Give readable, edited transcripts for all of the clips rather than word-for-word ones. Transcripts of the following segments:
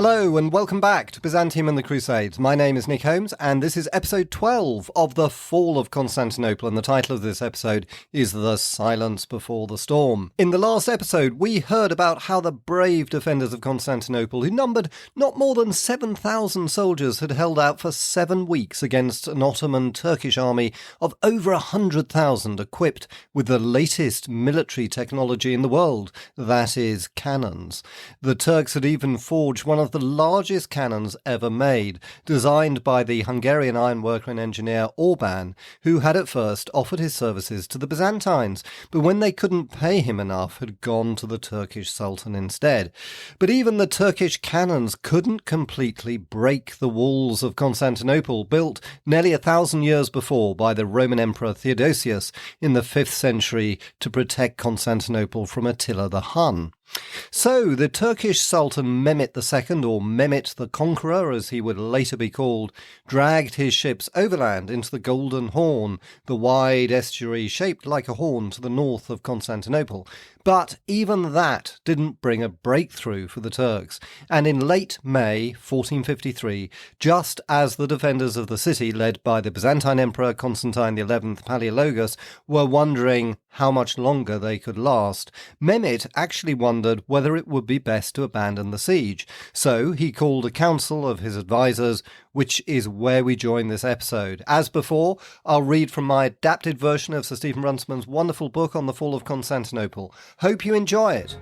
Hello and welcome back to Byzantium and the Crusades. My name is Nick Holmes and this is episode 12 of The Fall of Constantinople, and the title of this episode is The Silence Before the Storm. In the last episode we heard about how the brave defenders of Constantinople, who numbered not more than 7,000 soldiers, had held out for 7 weeks against an Ottoman Turkish army of over 100,000 equipped with the latest military technology in the world, that is, cannons. The Turks had even forged one of the largest cannons ever made, designed by the Hungarian ironworker and engineer Orban, who had at first offered his services to the Byzantines, but when they couldn't pay him enough had gone to the Turkish Sultan instead. But even the Turkish cannons couldn't completely break the walls of Constantinople, built nearly 1,000 years before by the Roman Emperor Theodosius in the 5th century to protect Constantinople from Attila the Hun. So the Turkish Sultan Mehmet II, or Mehmet the Conqueror as he would later be called, dragged his ships overland into the Golden Horn, the wide estuary shaped like a horn to the north of Constantinople. But even that didn't bring a breakthrough for the Turks, and in late May 1453, just as the defenders of the city, led by the Byzantine Emperor Constantine XI Palaiologos, were wondering how much longer they could last, Mehmet actually wondered whether it would be best to abandon the siege. So he called a council of his advisors, which is where we join this episode. As before, I'll read from my adapted version of Sir Stephen Runciman's wonderful book on the fall of Constantinople. Hope you enjoy it.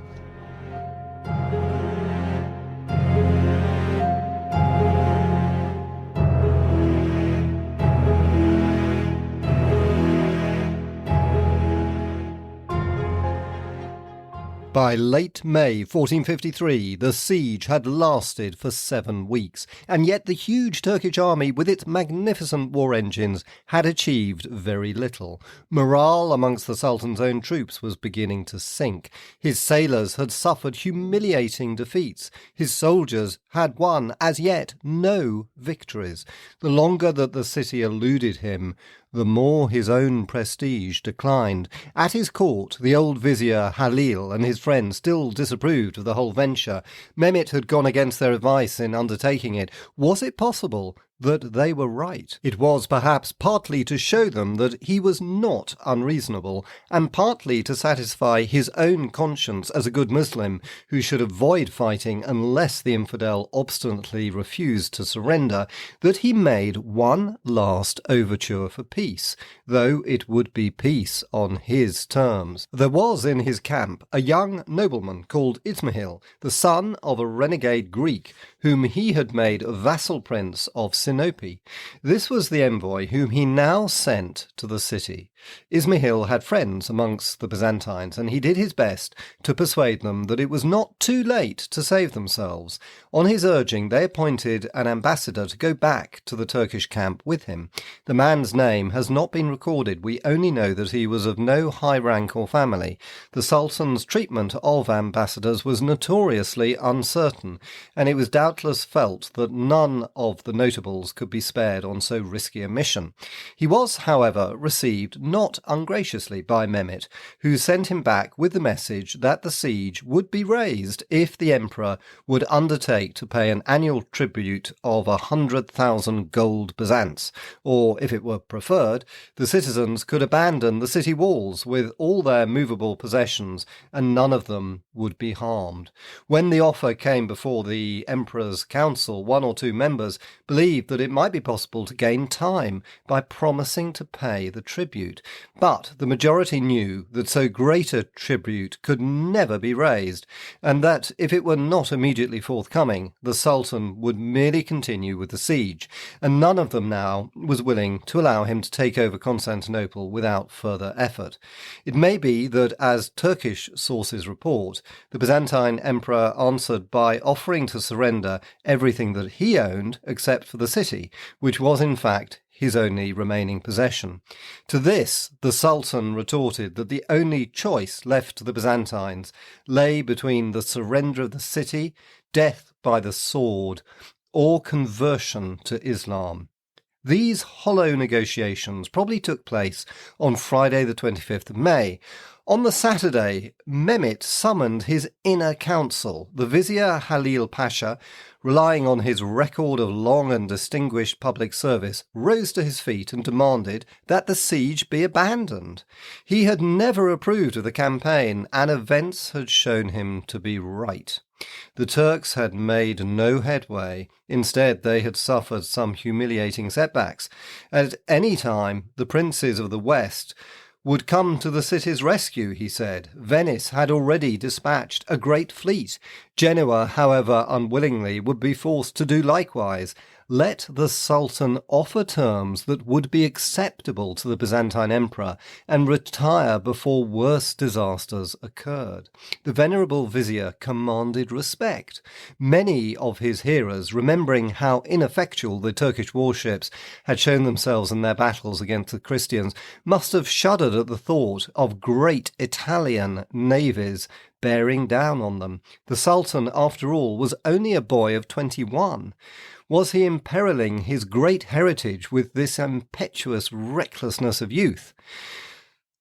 By late May 1453, the siege had lasted for 7 weeks, and yet the huge Turkish army with its magnificent war engines had achieved very little. Morale amongst the Sultan's own troops was beginning to sink. His sailors had suffered humiliating defeats. His soldiers had won, as yet, no victories. The longer that the city eluded him, the more his own prestige declined. At his court, the old vizier Halil and his friends still disapproved of the whole venture. Mehmet had gone against their advice in undertaking it. Was it possible that they were right? It was perhaps partly to show them that he was not unreasonable, and partly to satisfy his own conscience as a good Muslim who should avoid fighting unless the infidel obstinately refused to surrender, that he made one last overture for peace, though it would be peace on his terms. There was in his camp a young nobleman called Ismahil, the son of a renegade Greek, whom he had made vassal prince of Sinope. This was the envoy whom he now sent to the city. Ismahil had friends amongst the Byzantines, and he did his best to persuade them that it was not too late to save themselves. On his urging, they appointed an ambassador to go back to the Turkish camp with him. The man's name has not been recorded. We only know that he was of no high rank or family. The Sultan's treatment of ambassadors was notoriously uncertain, and it was doubtless felt that none of the notables could be spared on so risky a mission. He was, however, received not ungraciously by Mehmet, who sent him back with the message that the siege would be raised if the emperor would undertake to pay an annual tribute of 100,000 gold bezants, or, if it were preferred, the citizens could abandon the city walls with all their movable possessions, and none of them would be harmed. When the offer came before the emperor's council, one or two members believed that it might be possible to gain time by promising to pay the tribute. But the majority knew that so great a tribute could never be raised, and that if it were not immediately forthcoming, the Sultan would merely continue with the siege, and none of them now was willing to allow him to take over Constantinople without further effort. It may be that, as Turkish sources report, the Byzantine emperor answered by offering to surrender everything that he owned except for the city, which was in fact his only remaining possession. To this, the Sultan retorted that the only choice left to the Byzantines lay between the surrender of the city, death by the sword, or conversion to Islam. These hollow negotiations probably took place on Friday the 25th of May. On the Saturday, Mehmet summoned his inner council. The Vizier Halil Pasha, relying on his record of long and distinguished public service, rose to his feet and demanded that the siege be abandoned. He had never approved of the campaign, and events had shown him to be right. The Turks had made no headway. Instead, they had suffered some humiliating setbacks. At any time, the princes of the West would come to the city's rescue, he said. Venice had already dispatched a great fleet. Genoa, however unwillingly, would be forced to do likewise. Let the Sultan offer terms that would be acceptable to the Byzantine emperor and retire before worse disasters occurred. The venerable vizier commanded respect. Many of his hearers, remembering how ineffectual the Turkish warships had shown themselves in their battles against the Christians, must have shuddered at the thought of great Italian navies bearing down on them. The Sultan, after all, was only a boy of 21. Was he imperiling his great heritage with this impetuous recklessness of youth?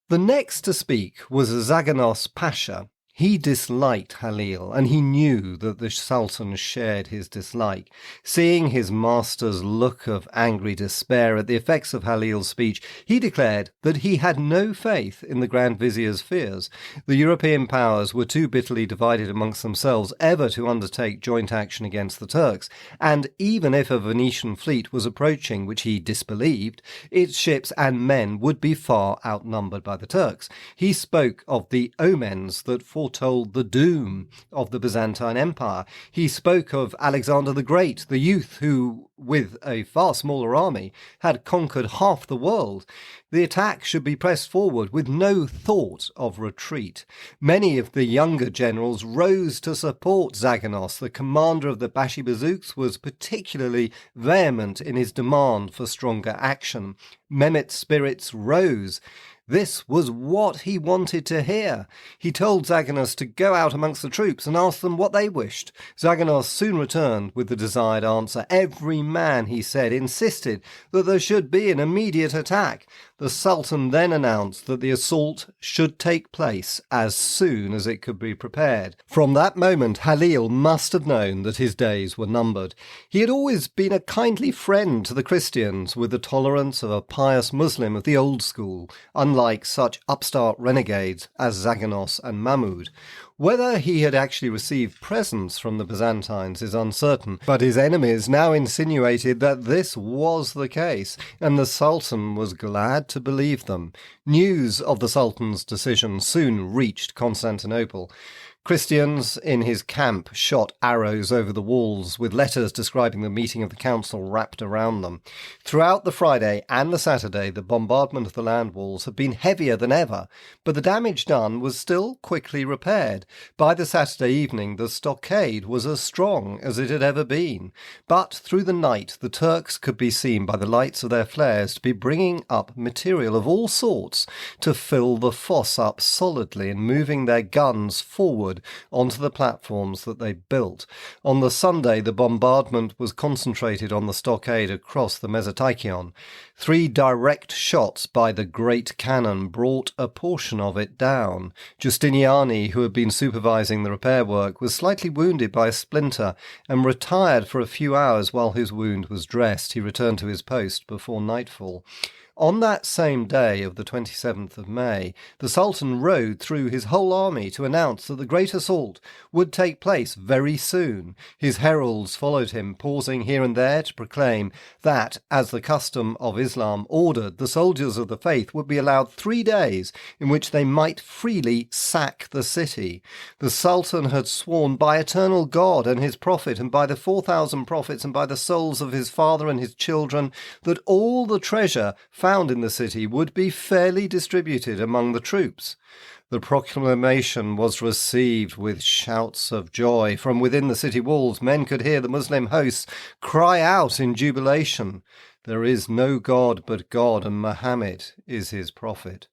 The next to speak was Zaganos Pasha. He disliked Halil, and he knew that the Sultan shared his dislike. Seeing his master's look of angry despair at the effects of Halil's speech, he declared that he had no faith in the Grand Vizier's fears. The European powers were too bitterly divided amongst themselves ever to undertake joint action against the Turks, and even if a Venetian fleet was approaching, which he disbelieved, its ships and men would be far outnumbered by the Turks. He spoke of the omens that foretold the doom of the Byzantine Empire. He spoke of Alexander the Great, the youth who, with a far smaller army, had conquered half the world. The attack should be pressed forward with no thought of retreat. Many of the younger generals rose to support Zaganos. The commander of the Bashibazouks was particularly vehement in his demand for stronger action. Mehmet's spirits rose. This was what he wanted to hear. He told Zaganos to go out amongst the troops and ask them what they wished. Zaganos soon returned with the desired answer. Every man, he said, insisted that there should be an immediate attack. The Sultan then announced that the assault should take place as soon as it could be prepared. From that moment, Halil must have known that his days were numbered. He had always been a kindly friend to the Christians, with the tolerance of a pious Muslim of the old school, unlike such upstart renegades as Zaganos and Mahmud. Whether he had actually received presents from the Byzantines is uncertain, but his enemies now insinuated that this was the case, and the Sultan was glad to believe them. News of the Sultan's decision soon reached Constantinople. Christians in his camp shot arrows over the walls, with letters describing the meeting of the council wrapped around them. Throughout the Friday and the Saturday, the bombardment of the land walls had been heavier than ever, but the damage done was still quickly repaired. By the Saturday evening, the stockade was as strong as it had ever been. But through the night, the Turks could be seen by the lights of their flares to be bringing up material of all sorts to fill the fosse up solidly and moving their guns forward onto the platforms that they built. On the Sunday, the bombardment was concentrated on the stockade across the Mesoteikion. 3 direct shots by the great cannon brought a portion of it down. Giustiniani, who had been supervising the repair work, was slightly wounded by a splinter and retired for a few hours while his wound was dressed. He returned to his post before nightfall. On that same day of the 27th of May, the Sultan rode through his whole army to announce that the great assault would take place very soon. His heralds followed him, pausing here and there to proclaim that, as the custom of Islam ordered, the soldiers of the faith would be allowed 3 days in which they might freely sack the city. The Sultan had sworn by eternal God and his prophet, and by the 4,000 prophets, and by the souls of his father and his children, that all the treasure found in the city would be fairly distributed among the troops. The proclamation was received with shouts of joy. From within the city walls, men could hear the Muslim hosts cry out in jubilation, "There is no God but God, and Muhammad is his prophet."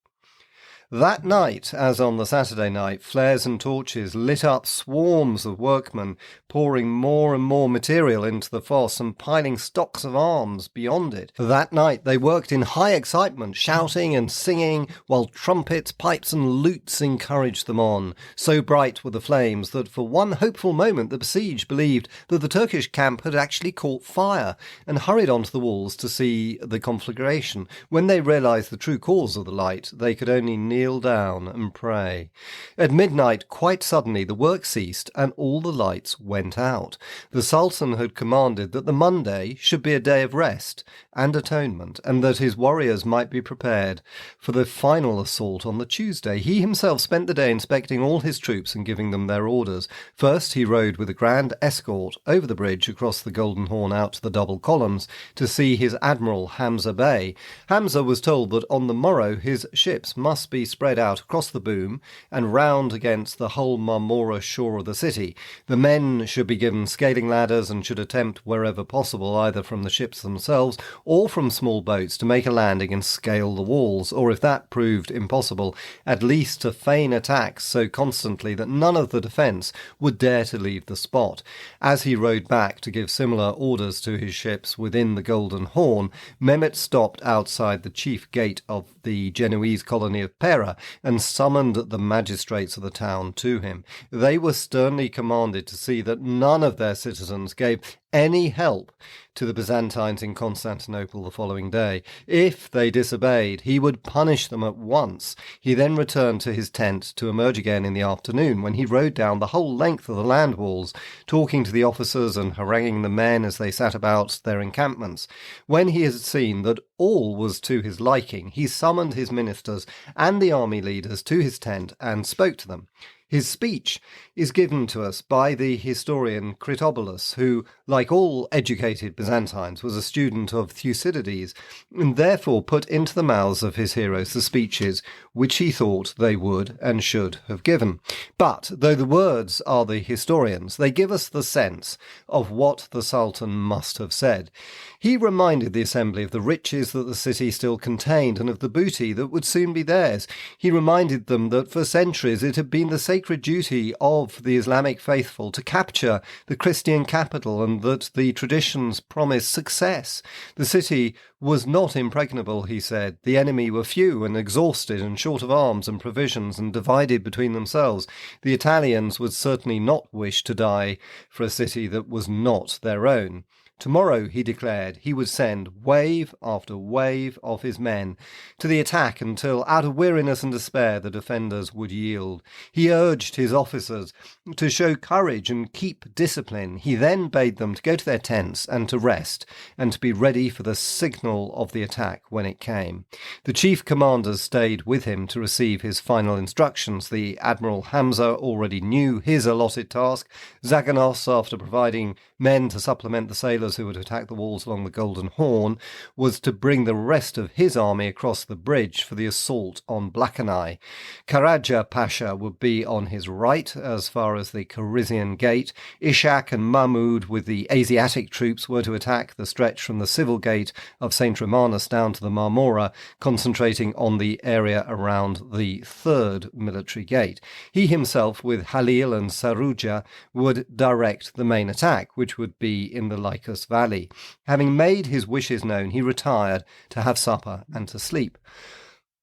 That night, as on the Saturday night, flares and torches lit up swarms of workmen, pouring more and more material into the fosse and piling stocks of arms beyond it. That night they worked in high excitement, shouting and singing, while trumpets, pipes and lutes encouraged them on. So bright were the flames that for one hopeful moment the besieged believed that the Turkish camp had actually caught fire, and hurried onto the walls to see the conflagration. When they realized the true cause of the light, they could only kneel down and pray. At midnight, quite suddenly, the work ceased and all the lights went out. The Sultan had commanded that the Monday should be a day of rest and atonement, and that his warriors might be prepared for the final assault on the Tuesday. He himself spent the day inspecting all his troops and giving them their orders. First, he rode with a grand escort over the bridge across the Golden Horn out to the double columns to see his admiral Hamza Bey. Hamza was told that on the morrow his ships must be spread out across the boom and round against the whole Marmora shore of the city. The men should be given scaling ladders and should attempt wherever possible, either from the ships themselves or from small boats, to make a landing and scale the walls, or if that proved impossible, at least to feign attacks so constantly that none of the defence would dare to leave the spot. As he rowed back to give similar orders to his ships within the Golden Horn, Mehmet stopped outside the chief gate of the Genoese colony of Pera and summoned the magistrates of the town to him. They were sternly commanded to see that none of their citizens gave any help to the Byzantines in Constantinople the following day. If they disobeyed, he would punish them at once. He then returned to his tent to emerge again in the afternoon, when he rode down the whole length of the land walls, talking to the officers and haranguing the men as they sat about their encampments. When he had seen that all was to his liking, he summoned his ministers and the army leaders to his tent and spoke to them. His speech is given to us by the historian Critobulus, who, like all educated Byzantines, was a student of Thucydides, and therefore put into the mouths of his heroes the speeches which he thought they would and should have given. But, though the words are the historians, they give us the sense of what the Sultan must have said. He reminded the assembly of the riches that the city still contained and of the booty that would soon be theirs. He reminded them that for centuries it had been the sacred duty of the Islamic faithful to capture the Christian capital, and that the traditions promised success. The city was not impregnable, he said. The enemy were few and exhausted and short of arms and provisions and divided between themselves. The Italians would certainly not wish to die for a city that was not their own. Tomorrow, he declared, he would send wave after wave of his men to the attack until, out of weariness and despair, the defenders would yield. He urged his officers to show courage and keep discipline. He then bade them to go to their tents and to rest, and to be ready for the signal of the attack when it came. The chief commanders stayed with him to receive his final instructions. The Admiral Hamza already knew his allotted task. Zaganos, after providing men to supplement the sailors who would attack the walls along the Golden Horn, was to bring the rest of his army across the bridge for the assault on Blakeney. Karaja Pasha would be on his right as far as the Carizian Gate. Ishak and Mahmud with the Asiatic troops were to attack the stretch from the civil gate of St. Romanus down to the Marmora, concentrating on the area around the third military gate. He himself, with Halil and Saruja, would direct the main attack, which would be in the Lycus Valley. Having made his wishes known, he retired to have supper and to sleep.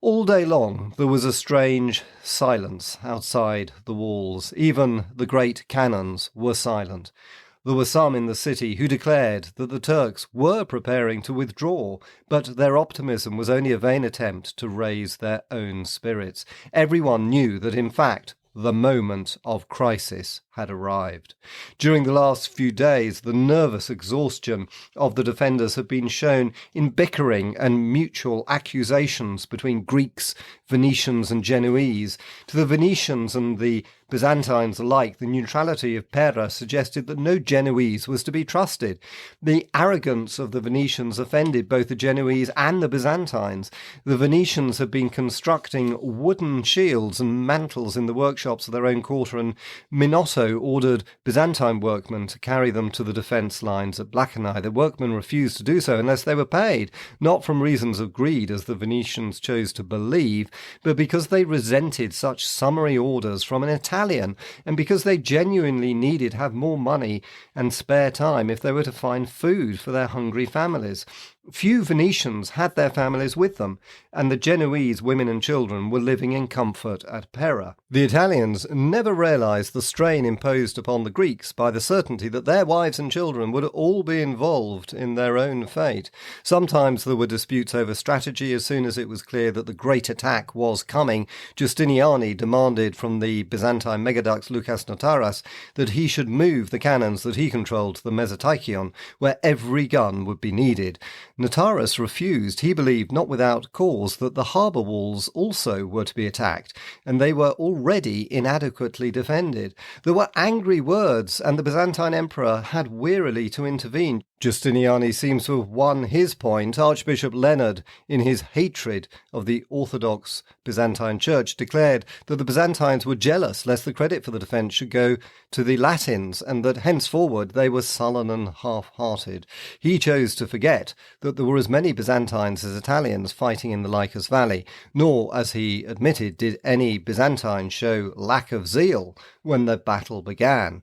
All day long there was a strange silence outside the walls. Even the great cannons were silent. There were some in the city who declared that the Turks were preparing to withdraw, but their optimism was only a vain attempt to raise their own spirits. Everyone knew that, in fact, the moment of crisis had arrived. During the last few days, the nervous exhaustion of the defenders had been shown in bickering and mutual accusations between Greeks, Venetians and Genoese. To the Venetians and the Byzantines alike, the neutrality of Pera suggested that no Genoese was to be trusted. The arrogance of the Venetians offended both the Genoese and the Byzantines. The Venetians had been constructing wooden shields and mantles in the workshops of their own quarter, and Minotto also ordered Byzantine workmen to carry them to the defence lines at Blackernay. The workmen refused to do so unless they were paid, not from reasons of greed, as the Venetians chose to believe, but because they resented such summary orders from an Italian, and because they genuinely needed to have more money and spare time if they were to find food for their hungry families. Few Venetians had their families with them, and the Genoese women and children were living in comfort at Pera. The Italians never realized the strain imposed upon the Greeks by the certainty that their wives and children would all be involved in their own fate. Sometimes there were disputes over strategy. As soon as it was clear that the great attack was coming, Justiniani demanded from the Byzantine megadux Lucas Notaras that he should move the cannons that he controlled to the Mesoteikion, where every gun would be needed. Notaras refused. He believed, not without cause, that the harbour walls also were to be attacked, and they were already inadequately defended. There were angry words, and the Byzantine emperor had wearily to intervene. Justiniani seems to have won his point. Archbishop Leonard, in his hatred of the Orthodox Byzantine Church, declared that the Byzantines were jealous lest the credit for the defence should go to the Latins, and that henceforward they were sullen and half-hearted. He chose to forget that there were as many Byzantines as Italians fighting in the Lycus Valley, nor, as he admitted, did any Byzantine show lack of zeal when the battle began.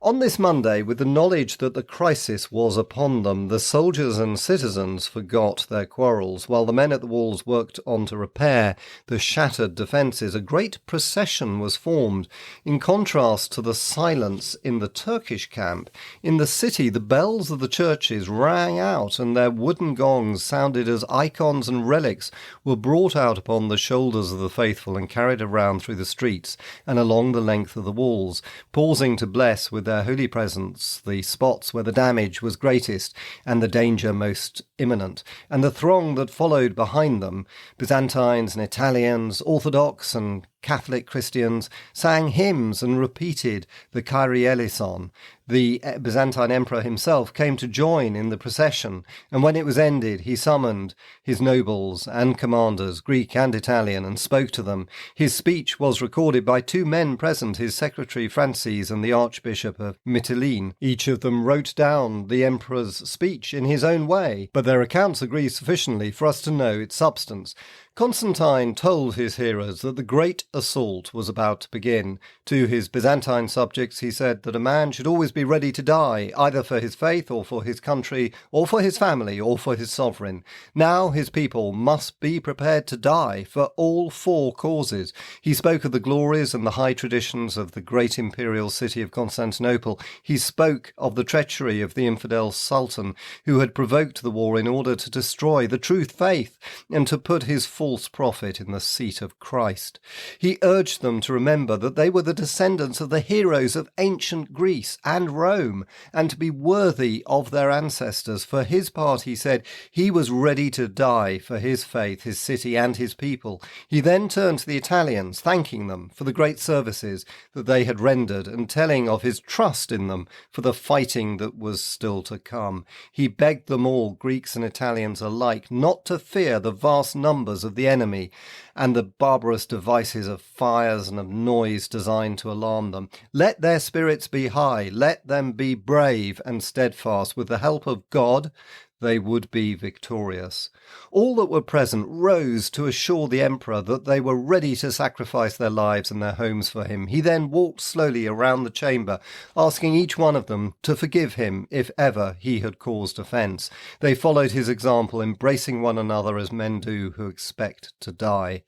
On this Monday, with the knowledge that the crisis was upon them, the soldiers and citizens forgot their quarrels. While the men at the walls worked on to repair the shattered defences, a great procession was formed. In contrast to the silence in the Turkish camp, in the city the bells of the churches rang out, and their wooden gongs sounded as icons and relics were brought out upon the shoulders of the faithful and carried around through the streets and along the length of the walls, pausing to bless with their holy presence the spots where the damage was greatest and the danger most imminent. And the throng that followed behind them, Byzantines and Italians, Orthodox and Catholic Christians, sang hymns and repeated the Kyrie eleison. The Byzantine emperor himself came to join in the procession, and when it was ended, he summoned his nobles and commanders, Greek and Italian, and spoke to them. His speech was recorded by two men present, his secretary Francis and the Archbishop of Mytilene. Each of them wrote down the emperor's speech in his own way, but their accounts agree sufficiently for us to know its substance. Constantine told his hearers that the great assault was about to begin. To his Byzantine subjects he said that a man should always be ready to die, either for his faith or for his country or for his family or for his sovereign. Now his people must be prepared to die for all four causes. He spoke of the glories and the high traditions of the great imperial city of Constantinople. He spoke of the treachery of the infidel Sultan, who had provoked the war in order to destroy the true faith and to put his false prophet in the seat of Christ. He urged them to remember that they were the descendants of the heroes of ancient Greece and Rome, and to be worthy of their ancestors. For his part, he said, he was ready to die for his faith, his city, and his people. He then turned to the Italians, thanking them for the great services that they had rendered, and telling of his trust in them for the fighting that was still to come. He begged them all, Greeks and Italians alike, not to fear the vast numbers of the enemy and the barbarous devices of fires and of noise designed to alarm them. Let their spirits be high, let them be brave and steadfast. With the help of God, they would be victorious. All that were present rose to assure the emperor that they were ready to sacrifice their lives and their homes for him. He then walked slowly around the chamber, asking each one of them to forgive him if ever he had caused offence. They followed his example, embracing one another as men do who expect to die.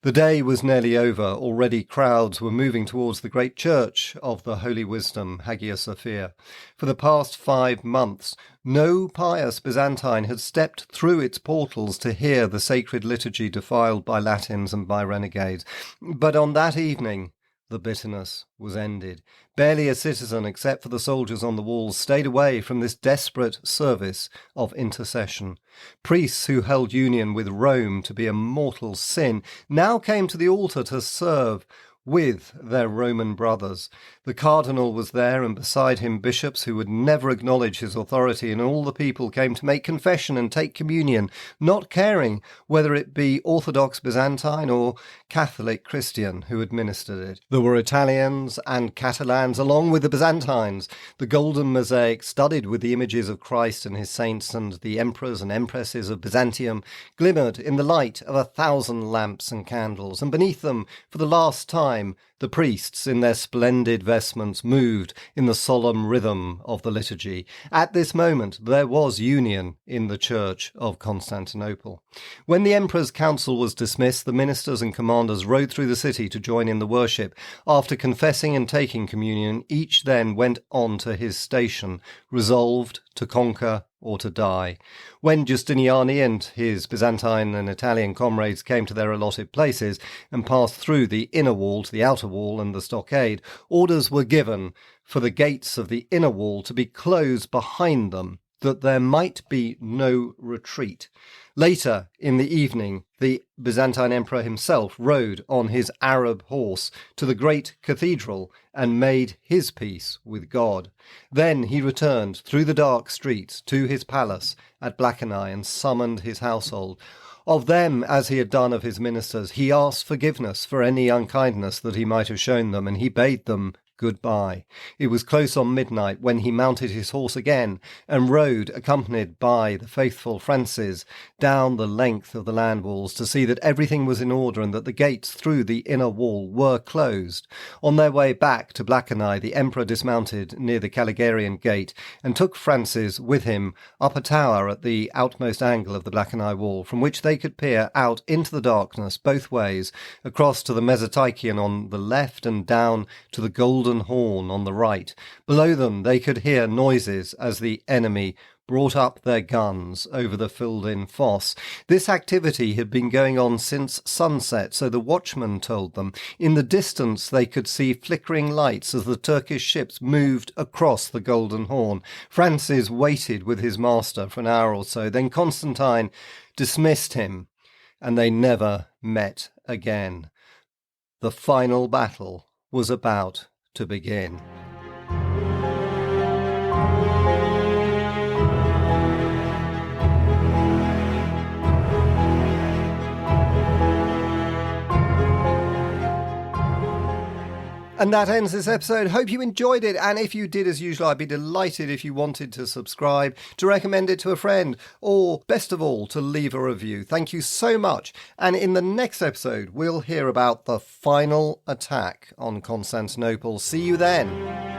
The day was nearly over. Already crowds were moving towards the great church of the Holy Wisdom, Hagia Sophia. For the past 5 months, no pious Byzantine had stepped through its portals to hear the sacred liturgy defiled by Latins and by renegades. But on that evening, the bitterness was ended. Barely a citizen, except for the soldiers on the walls, stayed away from this desperate service of intercession. Priests who held union with Rome to be a mortal sin now came to the altar to serve with their Roman brothers. The cardinal was there, and beside him bishops who would never acknowledge his authority, and all the people came to make confession and take communion, not caring whether it be Orthodox Byzantine or Catholic Christian who administered it. There were Italians and Catalans along with the Byzantines. The golden mosaic studded with the images of Christ and his saints and the emperors and empresses of Byzantium glimmered in the light of 1,000 lamps and candles, and beneath them, for the last time, the priests in their splendid vestments moved in the solemn rhythm of the liturgy. At this moment there was union in the Church of Constantinople. When the emperor's council was dismissed, the ministers and commanders rode through the city to join in the worship. After confessing and taking communion, each then went on to his station, resolved to conquer or to die. When Justiniani and his Byzantine and Italian comrades came to their allotted places and passed through the inner wall to the outer wall and the stockade, orders were given for the gates of the inner wall to be closed behind them, that there might be no retreat. Later in the evening, the Byzantine emperor himself rode on his Arab horse to the great cathedral and made his peace with God. Then he returned through the dark streets to his palace at Blackernay and summoned his household. Of them, as he had done of his ministers, he asked forgiveness for any unkindness that he might have shown them, and he bade them goodbye. It was close on midnight when he mounted his horse again and rode, accompanied by the faithful Francis, down the length of the land walls to see that everything was in order and that the gates through the inner wall were closed. On their way back to Blackernay, the emperor dismounted near the Caligarian gate and took Francis with him up a tower at the outmost angle of the Blackernay wall, from which they could peer out into the darkness both ways, across to the Mesoteichion on the left and down to the Golden Horn on the right. Below them they could hear noises as the enemy brought up their guns over the filled-in fosse. This activity had been going on since sunset, so the watchman told them. In the distance they could see flickering lights as the Turkish ships moved across the Golden Horn. Francis waited with his master for an hour or so, then Constantine dismissed him, and they never met again. The final battle was about to begin. And that ends this episode. Hope you enjoyed it. And if you did, as usual, I'd be delighted if you wanted to subscribe, to recommend it to a friend, or best of all, to leave a review. Thank you so much. And in the next episode, we'll hear about the final attack on Constantinople. See you then.